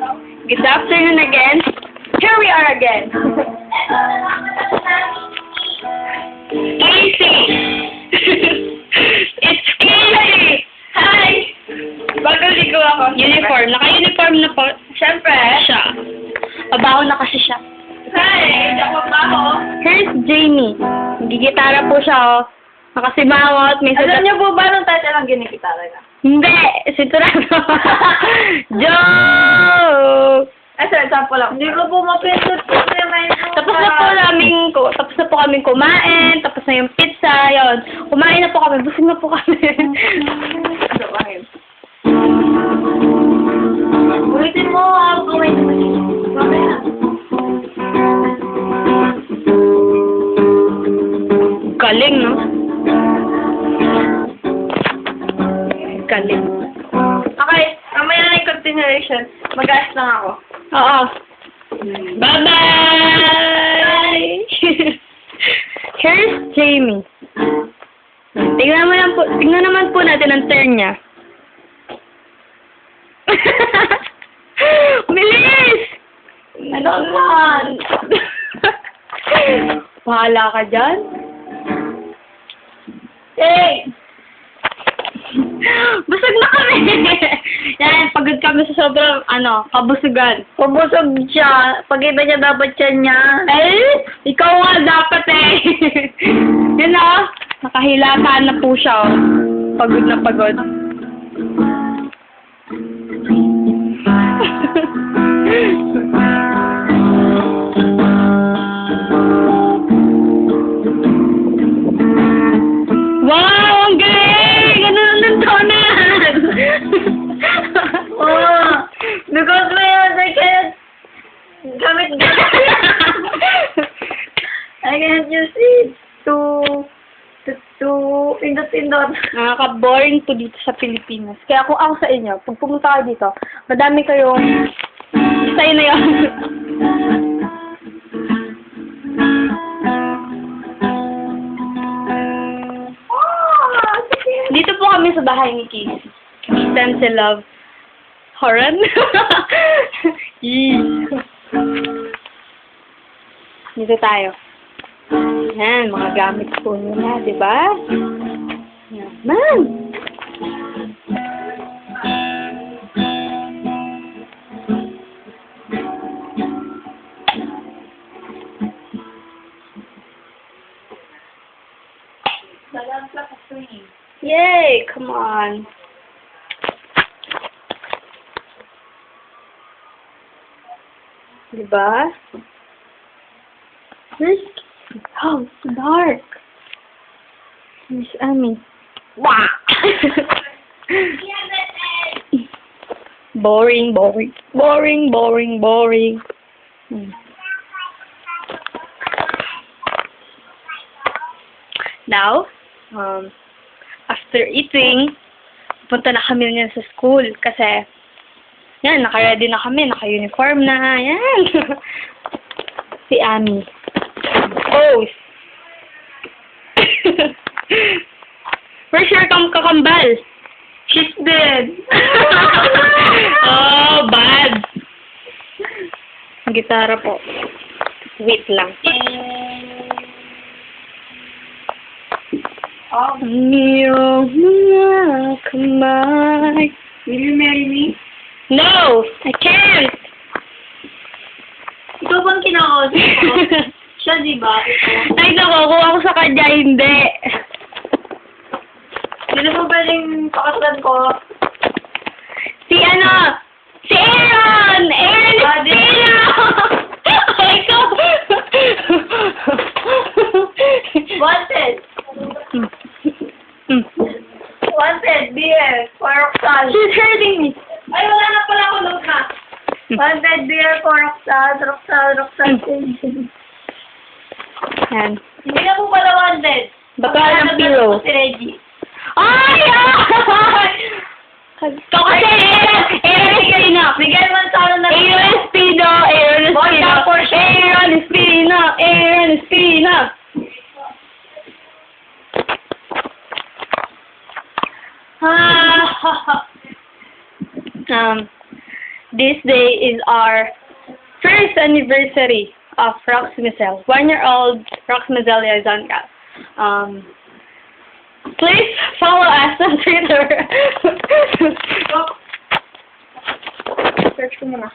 Good afternoon again. Here we are again. Casey! It's Casey! Hi! Bagaligo ako. Uniform. Naka-uniform na po. Siyempre. Siya. Mabaho na kasi siya. Hi! Hindi ako mabaho. Here's Jamie. Nagigitara po siya, oh. Nakasimawat. Alam niyo po ba nung tayo lang ginikitara na? Hindi! Sinturado. Joke! Sample lang. Hindi ko po mapindot po naman. Tapos na po kaming kumain. Tapos na yung pizza. Yun. Kumain na po kami. Busog na po kami. Ulitin mo. Kumain na. Mamaya. Galing, no? Galing. Okay. Mamaya na yung continuation. Mag-aas lang ako. Oo. Bye-bye! Here's Jamie. Tingnan naman po natin ang turn niya. Bilis! Ano man? Bahala ka dyan? Hey! Busog na kami! Yan, pagod kami sa sobrang, kabusugan. Pabusog siya. Pagkita niya dapat siya niya. Eh, ikaw nga dapat eh. Yun o, nakahilataan na po siya o. Pagod na pagod. Wow! Ang galing! Ano nang tonan? Oh! Because I can't gamit. I can't use it to pindot-pindot. Nakaka-boring po dito sa Pilipinas. Kaya kung ako sa inyo, pag pumunta kayo dito, madami kayong sa'yo na yun. Dito po kami sa bahay ni Casey. Distance love. Horan? Dito tayo. Yan, mga gamit po nila, di ba? Yaman! Yay! Come on. Diba? Oh, it's dark. Miss Amy. Wow! Boring. Now, after eating, punta na kami ngayon sa school kasi yan, naka-ready na kami, naka-uniform na, yan. Si Amy. Oh! Where's your kakambal? She's dead. Oh, bad. Gitara po. Wait lang. Iyong mga kamay. Will you marry me? No! I can't! Ikaw bang kinakausap ko? Siya, diba? Ay, naku, kung ako sa kanya, hindi. Hindi mo pwedeng pakaslan ko. Si Aaron! Aaron is Tina! Ikaw! Wanted! Wanted, beer, for Roxanne. She's hurting me. Ay, wala na pala ako note na. Wanted, beer, for Roxanne. Yan. Hindi na po pala wanted. Baka ng pillow. Si Reggie. Ay! Ito kasi, Aaron is Pino. Miguel Manzano na. Aaron is Pino. This day is our first anniversary of Rox Mizel. 1-year-old Rox Mizel Yazanka. Please follow us on Twitter. Search ko muna.